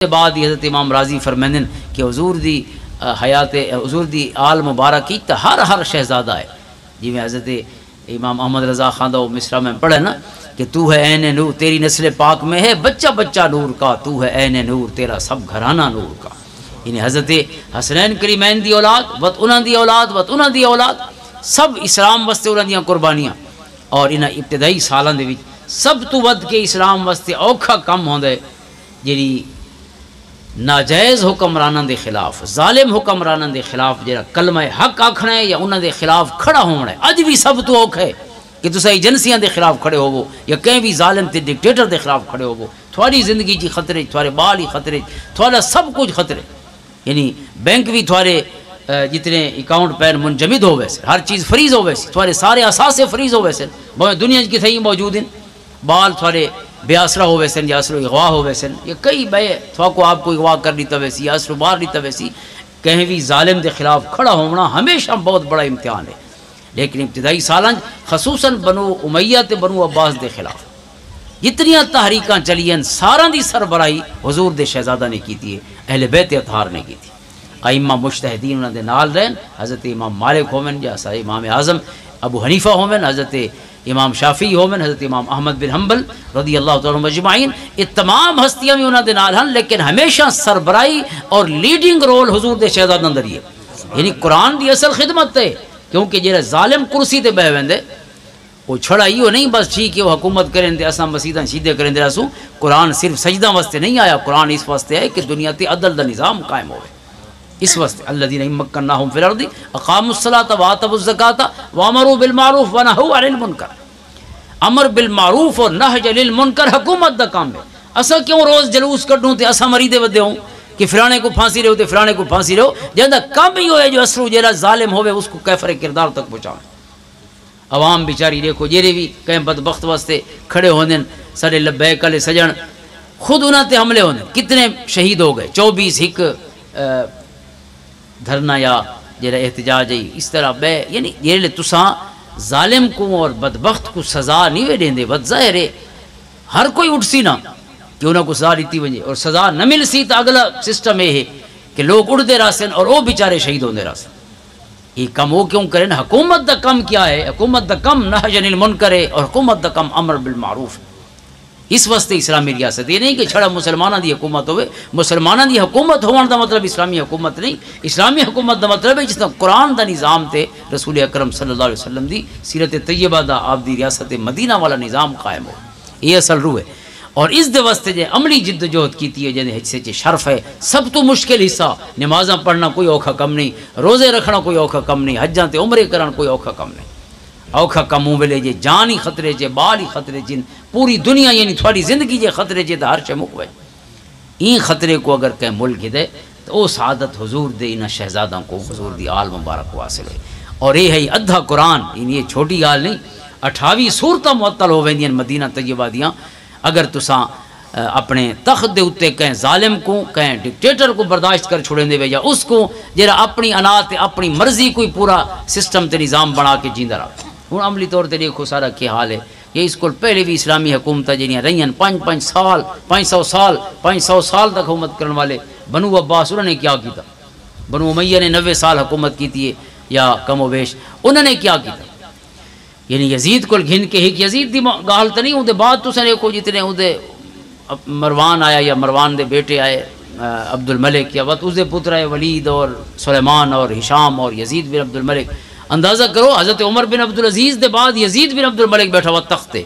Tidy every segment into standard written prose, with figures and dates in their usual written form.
کے بعد حضرت امام راضی فرمائیں کہ حضور دی حیات حضور دی آل مبارک کی ہر شہزادہ ہے، جی میں حضرت امام احمد رضا خان دا مصرع میں پڑھے نا کہ تو ہے عین نور، تیری نسل پاک میں ہے بچہ بچہ نور کا، تو ہے عین نور تیرا سب گھرانہ نور کا۔ یعنی حضرت حسنین کریمین دی اولاد وت انہاں دی اولاد وت انہاں دی اولاد سب اسلام واسطے انہاں دیاں قربانیاں، اور انہاں ابتدائی سالاں دے وچ سب تو ود کے اسلام واسطے اوکھا کم ہوندا ہے جیڑی ناجائز حکمراناں دے خلاف، ظالم حکمراناں دے خلاف جڑا کلمہ حق آکھنا ہے یا انہاں دے خلاف کھڑا ہونا ہے۔ اج بھی سب تو اوکھا ہے کہ تساں ایجنسیاں دے خلاف کھڑے ہوو یا کہیں بھی ظالم تے ڈکٹیٹر دے خلاف کھڑے ہوو، تھوڑی زندگی جی خطرے، تھوڑے بال ہی خطرے، تھوڑا سب کچھ خطرے۔ یعنی بینک بھی تھوڑے جتنے اکاؤنٹ پین منجمد ہو ویسے، ہر چیز فریز ہو ویسے، تھوڑے سارے اثاثے فریز ہو ویسے، دنیا کی تھئی موجود ہیں، بال تھوڑے بے آسرا ہو ویسے یا اثر و اغوا ہو ویسے، یہ کئی بے تھوڑا کو آپ کو اغوا کر لیتا ویسی یا اثر و بار لیتا ویسی، کہیں بھی ظالم دے خلاف کھڑا ہونا ہمیشہ بہت بڑا امتحان ہے۔ لیکن ابتدائی سالان خصوصاً بنو امیہ تے بنو عباس دے خلاف جتنیاں تحریکاں چلی ہیں ساراں دی سربراہی حضور دے شہزادہ نے کی تھی، اہل بیت اطہار نے کی تھی۔ ائمہ مجتہدین انہاں دے نال رہن، حضرت امام مالک ہومن یا امام اعظم ابو حنیفہ ہومن، حضرت امام شافعی ہومن، حضرت امام احمد بن حنبل رضی اللہ تعالیٰ عنہم اجمعین، یہ تمام ہستیاں بھی انہاں دے نال ہن، لیکن ہمیشہ سربراہی اور لیڈنگ رول حضور دے شہزادہ اندر ہی ہے۔ یعنی قرآن دی اصل خدمت ہے، کیونکہ جڑے ظالم کرسی تے بہ ویندے وہ چھڑا ایو نہیں بس ٹھیک ہے وہ حکومت کریں دے اساں مسیداں سیدھے کریں دے رسوں۔ قرآن صرف سجدہ واسطے نہیں آیا، قرآن اس واسطے ہے کہ دنیا تے عدل دا نظام قائم ہوئے، اس واسطے الذین مکناہم فی الارض اقاموا الصلاۃ وآتوا الزکاۃ وامروا بالمعروف ونہوا عن المنکر۔ امر بالمعروف اور نہی عن المنکر حکومت دا کام ہے۔ اساں کیوں روز جلوس کڈوں تے اساں مریدے ودے ہوں کہ فلانے کو پھانسی رہو تے فلانے کو پھانسی رہو، جندا کم ہی ہوئے جو اثرو جیڑا ظالم ہوئے اس کو کیفر کردار تک پہنچاؤں۔ عوام بیچاری دیکھو جیرے بھی کہیں بدبخت واسطے کھڑے ہوندن سارے لبیک علیہ سجن، خود انہاں تے حملے ہوندن، کتنے شہید ہو گئے، 24 ہک دھرنا یا جیڑا احتجاج ہے اس طرح بے، یعنی جیڑے تساں ظالم کو اور بدبخت کو سزا نہیں وے دیندے، بد ظاہر ہے ہر کوئی اٹھ سی نہ کہ انہاں کو سزا دیتی ونجے اور سزا نہ مل سی تو اگلا سسٹم یہ ہے کہ لوگ اڑ دے راسن اور وہ بیچارے شہید ہوندے راسن۔ یہ کم وہ کیوں کریں؟ حکومت دا کم کیا ہے؟ حکومت دا کم نہی عن المنکر ہے اور حکومت دا کم امر بالمعروف۔ اس واسطے اسلامی ریاست یہ نہیں کہ چھڑا مسلمانہ دی حکومت ہوئے، مسلمانہ دی حکومت ہونے دا مطلب اسلامی حکومت نہیں، اسلامی حکومت دا مطلب ہے جس طرح قرآن دا نظام تے رسول اکرم صلی اللہ علیہ وسلم دی سیرت طیبہ دا آپ دی ریاست مدینہ والا نظام قائم ہو، یہ اصل روح ہے۔ اور اس دے واسطے جے عملی جد جہد کیتی ہے جنہیں حصے چے شرف ہے، سب تو مشکل حصہ نمازاں پڑھنا کوئی اوکھا کم نہیں، روزے رکھنا کوئی اوکھا کم نہیں، حجاں تے عمرے کرنا کوئی اوکھا کم نہیں۔ اوکھا کم ویلے جے جان ہی خطرے چے، بال ہی خطرے چن، پوری دنیا یعنی تھوڑی زندگی جے خطرے چے تو ہر شے مک وے۔ این خطرے کو اگر کہیں ملک دے تو وہ سعادت حضور دے انہاں شہزادوں کو حضور دی آل مبارک کو حاصل ہوئے۔ اور یہ ہے ادھا قرآن، یہ چھوٹی گال نہیں، 28 سورتاں معطل ہو ویندیاں مدینہ طیبہ دیاں۔ اگر تساں اپنے تخت دے اتے کہیں ظالم کو کہیں ڈکٹیٹر کو برداشت کر چھوڑیں دے یا اس کو جرا اپنی انات اپنی مرضی کوئی پورا سسٹم تے نظام بنا کے جیندہ رہا۔ ہوں عملی طور تے دیکھو سارا کیا حال ہے، یہ اس کو پہلے بھی اسلامی حکومت جنیاں رہیاں 500 سال تک حکومت کرنے والے بنو عباس انہوں نے کیا کیتا، بنو امیہ نے 90 سال حکومت کیتی ہے یا کم و بیش، انہوں نے کیا کیتا؟ یعنی یزید کو گھن کے ایک یزید دی گال تو نہیں ہوں دے بعد تو سنے کو جتنے ہوں دے مروان آیا یا مروان دے بیٹے آئے عبد الملک یا وقت اس دے پتر آئے ولید اور سلیمان اور ہشام اور یزید بن عبد الملک۔ اندازہ کرو حضرت عمر بن عبدالعزیز دے بعد یزید بن عبد الملک بیٹھا ہوا تخت ہے۔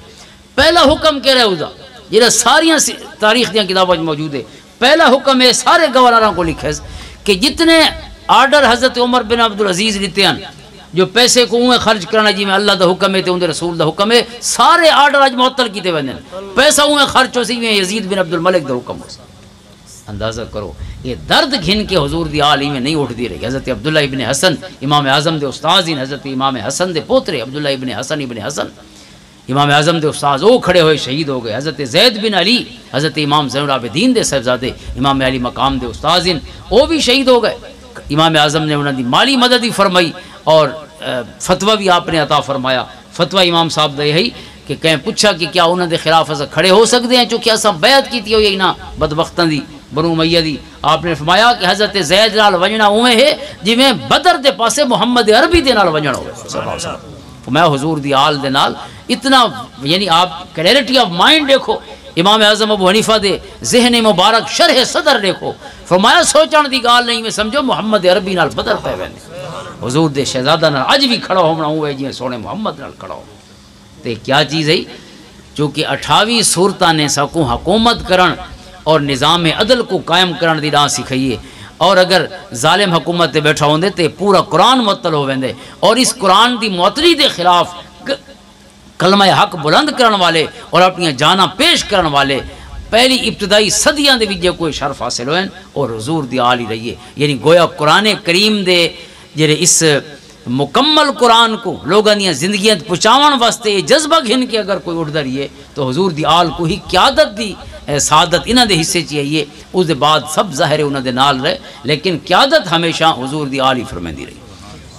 پہلا حکم کہہ رہا ہے اسا جہاں ساریاں تاریخ دیاں کتابوں موجود ہے، پہلا حکم ہے سارے گورنراں کو لکھے کہ جتنے آرڈر حضرت عمر بن عبدالعزیز لیتے ہیں جو پیسے کو انہیں خرچ کرنا جی میں اللہ دا حکم ہے تے ان دے رسول دا حکم ہے، سارے آرڈر آج معطل کیتے ویندے پیسہ انہیں خرچ ہو سی میں یزید بن عبد الملک دا حکم ہو سی۔ اندازہ کرو یہ درد گھن کے حضور دی عالی میں نہیں اٹھ دی رہی۔ حضرت عبداللہ ابن حسن امام اعظم دے استاذ ہیں، حضرت امام حسن دے پوترے عبداللہ ابن حسن امام اعظم دے استاذ وہ کھڑے ہوئے شہید ہو گئے۔ حضرت زید بن علی حضرت امام زین العابدین دے صاحبزادے امام علی مقام دے استاذ ہیں، وہ بھی شہید ہو گئے۔ امام اعظم نے انہوں نے مالی مدد ہی فرمائی اور فتویٰ بھی آپ نے عطا فرمایا۔ فتویٰ امام صاحب دا یہی کہ کہیں پوچھا کہ کیا انہوں نے خلاف ایسا کھڑے ہو سکتے ہیں چونکہ ایسا بیعت کی تھی ہوئی نا بدبختاں دی بنو امیہ دی، آپ نے فرمایا کہ حضرت زید نال ونجنا اوے ہے جویں بدر دے پاسے محمد عربی دے نال ونجنا ہوئے صلی اللہ علیہ وسلم۔ فرمایا حضور دی آل دے نال اتنا، یعنی آپ کلیئرٹی آف مائنڈ دیکھو، امام اعظم ابو حنیفہ دے ذہن مبارک شرح صدر دیکھو، فرمایا سوچن دی گال نہیں میں سمجھو محمد عربی نال بدر پہ ویندے، حضور دے شہزادہ نال اج بھی کھڑا ہونا ہوئے جی سونے محمد نال کھڑا ہو۔ تے کیا چیز ہے چونکہ 28 صورتاں نے سکوں حکومت کرن اور نظام عدل کو قائم کرن دی راہ سکھائیے، اور اگر ظالم حکومت تے بیٹھا ہوندے تے پورا قرآن معطل ہو ویندے، اور اس قرآن دی معطلی دے خلاف کلمہ حق بلند کرن والے اور اپنی جاناں پیش کرن والے پہلی ابتدائی صدیاں دے وچ کوئی شرف حاصل ہوئے اور حضور دی آل ہی رہیے، یعنی گویا قرآن کریم دے جڑے اس مکمل قرآن کو لوگاں دیاں زندگیاں پہنچاون واسطے یہ جذبہ گھن کے اگر کوئی اٹھدا رہیے تو حضور دی آل کو ہی قیادت دی سعادت انہاں دے حصے چاہیے، اس دے بعد سب ظاہر انہاں دے نال رہے، لیکن قیادت ہمیشہ حضور دی آل ہی فرمیندی رہی۔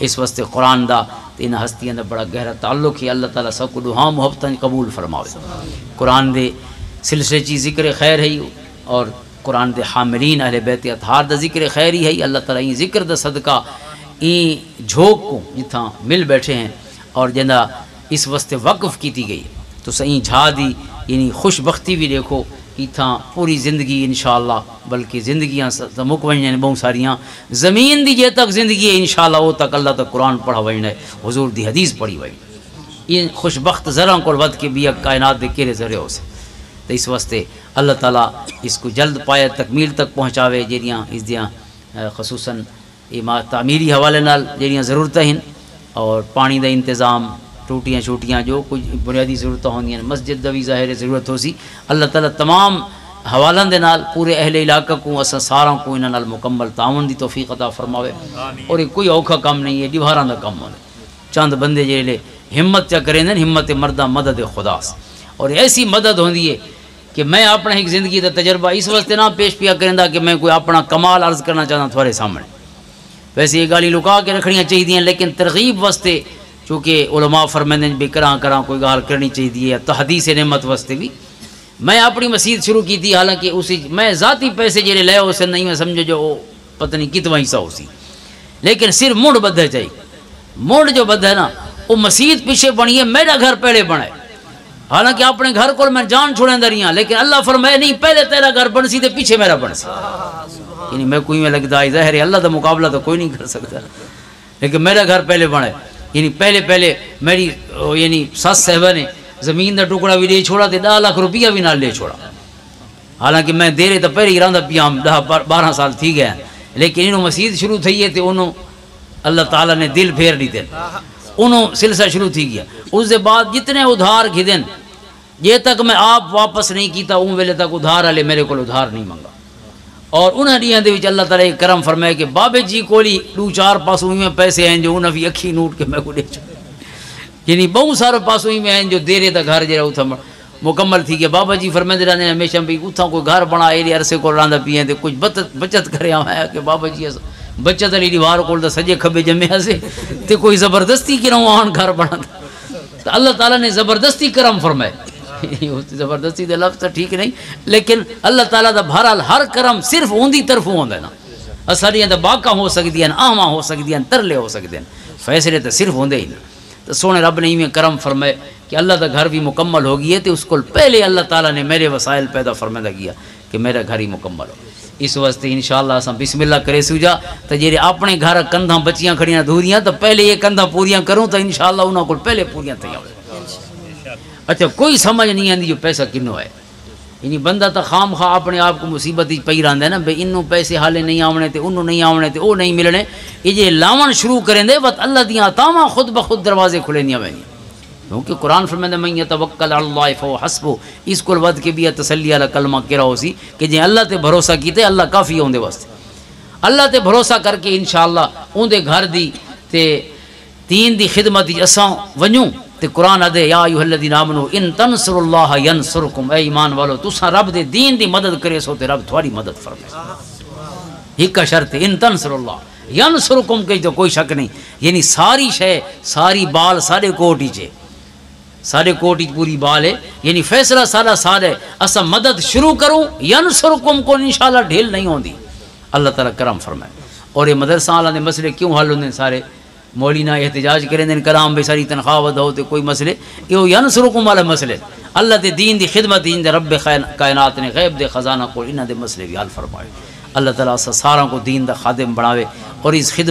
اس واسطے قرآن دا ان ہستیاں دا بڑا گہرا تعلق ہے، اللہ تعالیٰ سب کو دعا محبتاں قبول فرماوے۔ قرآن دے سلسلے چی ذکر خیر ہے اور قرآن دے حاملین اہل بیت اطہار دا ذکر خیر ہی ہے، اللہ تعالیٰ این ذکر دا صدقہ این جھوک کو جتھاں مل بیٹھے ہیں اور جنہ اس واسطے وقف کیتی گئی تو سہیں جھا دی، یعنی خوش بختی بھی دیکھو تھاں پوری زندگی انشاءاللہ، بلکہ زندگیاں مک وجنے بہت ساریاں زمین دی جے تک زندگی ہے انشاءاللہ وہ تک اللہ تک قرآن پڑھا وجنا ہے، حضور دی حدیث پڑھی وجنا یہ خوش بخت ذرا کو ود کے بھی کائنات دے کیرے ذرے ہو سے، تو اس واسطے اللہ تعالیٰ اس کو جلد پائے تکمیل تک پہنچاوے، جیڑیاں اس دیاں خصوصاً تعمیری حوالے نال جیڑیاں ضرورتیں ہیں اور پانی دا انتظام، ٹوٹیاں چھوٹیاں جو کچھ بنیادی ضرورتیں ہوندیاں مسجد دا بھی ظاہر ضرورت ہو سی، اللہ تعالیٰ تمام حوالوں دے نال پورے اہل علاقہ کو اساں ساراں کو انہاں نال مکمل تعاون دی توفیق عطا فرماوے، اور یہ کوئی اوکھا کام نہیں ہے، ڈیوہاراں دا کام ہونا، چند بندے جڑے ہمت چا کریں ہمت مردہ مدد خدا سے، اور ایسی مدد ہوندی ہے کہ میں اپنا ایک زندگی دا تجربہ اس واسطے نہ پیش پیا کرندا کہ میں کوئی اپنا کمال عرض کرنا چاہتا تھوڑے سامنے، ویسے یہ گالی لکا کے رکھنیاں چاہیے، لیکن ترغیب واسطے چونکہ علماء فرمائیں بھی کراں کوئی گال کرنی چاہیے، تو حدیث نعمت واسطے بھی میں اپنی مسجد شروع کی تھی، حالانکہ اسی میں ذاتی پیسے جڑے لے اسے نہیں میں سمجھو جو پتہ نہیں کتنا حصہ ہو سی، لیکن صرف مڑ بدھے چاہیے، مڑ جو بدھ ہے نا وہ مسجد پیچھے بنی ہے، میرا گھر پہلے بنائے، حالانکہ اپنے گھر کو میں جان چھوڑیں دریاں، لیکن اللہ فرمائے نہیں پہلے تیرا گھر بن سی تو پیچھے میرا بن سی، یعنی میں کوئی میں لگتا ہے ظاہر ہے اللہ کا مقابلہ تو کوئی نہیں کر سکتا، لیکن میرا گھر پہلے بنائے، یعنی پہلے میری یعنی سس صاحبہ نے زمین کا ٹکڑا بھی دے چھوڑا تو 10 لاکھ روپیہ بھی نہ لے چھوڑا، حالانکہ میں دیرے تو پہلے ہی رہندا پیا 10-12 سال تھی گیا، لیکن انہوں مسجد شروع تھی ہے تو انہوں اللہ تعالیٰ نے دل پھیر دیتے، انہوں سلسلہ شروع تھی گیا، اس دے بعد جتنے ادھار گھدن یہ تک میں آپ واپس نہیں کیتا ان ویلے تک ادھار والے میرے کو ادھار نہیں منگا، اور انہاں ڈیاں دے وچ اللہ تعالیٰ ایک کرم فرمائے کہ بابے جی کولی 2-4 پاسوں میں پیسے ہیں جو انہاں بھی اکھی نوٹ کے میں کو دے چھوڑے، یعنی بہت سارے پاسوں میں ہیں جو دیرے تک گھر جڑا اتھا مکمل تھی گیا، بابا جی فرمائے رہنے ہمیشہ بھی اتھا کوئی گھر بنا ایڈے عرصے کو رہندا پیے تے کچھ بچت کرے آیا کہ بابا جی بچت والی دیوار کول سجے کھبے جمے سے تے کوئی زبردستی کروں آن گھر بنا تو اللہ تعالیٰ نے زبردستی کرم فرمائے، زبردستی دے لفظ ٹھیک نہیں، لیکن اللہ تعالیٰ دا بہرحال ہر کرم صرف اون طرف ہوندا ہے نا، اساڑیاں تے باکاں ہو سکدیاں آہواں ہو سکدیاں ترلے ہو سکدے ہیں، فیصلے تے صرف ہوندے ہی نا، تو سونے رب نے ہی کرم فرمائے کہ اللہ دا گھر بھی مکمل ہو گئی ہے، تو اس کو پہلے اللہ تعالیٰ نے میرے وسائل پیدا فرمائدہ کیا کہ میرا گھر ہی مکمل ہو، اس واسطے انشاءاللہ اساں بسم اللہ کرے سوجا تو جڑے اپنے گھر کندھاں بچیاں کھڑیاں دھوریاں تو پہلے یہ کندھاں پوریاں کروں تو انشاءاللہ انہاں کو پہلے پوریاں تیار۔ اچھا کوئی سمجھ نہیں آندی جو پیسہ کنو ہے، یعنی بندہ تو خام خواہ اپنے آپ کو مصیبت پئی رہندا ہے نا بھئی انہوں پیسے حالے نہیں آونے تے انہوں نہیں آونے تے او نہیں ملنے، یہ جے لاون شروع کریں دے وقت اللہ دیاں عطاواں خود بخود دروازے کھلے نہیں آویں، کیونکہ قرآن فرمائے من یتوکل علی اللہ فہو حسبہ، اس کو ود کے بھی تسلی والا کلمہ کہہ ہو سی کہ جے اللہ تے بھروسہ کیتے اللہ کافی ہوندے واسطے، اللہ تے بھروسہ کر کے انشاءاللہ اون دے گھر دی تے دین دی خدمت دی اساں ونجوں تے قرآن ادے یا ایھا الذین آمنوا ان تنصروا اللہ ینصرکم، اے ایمان والو تساں رب دے دین دی مدد کرے سو تے رب تھوڑی مدد فرمائے، ایک شرط ان تنصروا اللہ ینصرکم کہ تو کوئی شک نہیں، یعنی ساری شے ساری بال سارے کوٹ ہی چے سارے کوٹ پوری بال ہے، یعنی فیصلہ سارا سارا ہے، اسا مدد شروع کروں ینصرکم کو انشاءاللہ ڈھیل نہیں ہوندی، اللہ تعالیٰ کرم فرمائے۔ اور یہ مدرسہ والا نے مسئلے کیوں حل ہوندے سارے مولینا احتجاج کریں دیں کرام بے ساری تنخواہ ودھو تے کوئی مسئلے یہ ینصرکم والا مسئلے اللہ دے دین دی خدمت دین دے رب کائنات نے غیب دے خزانہ کو انہاں دے مسئلے بھی حل فرمائے۔ اللہ تعالیٰ سارا کو دین دا خادم بناوے اور اس خدمت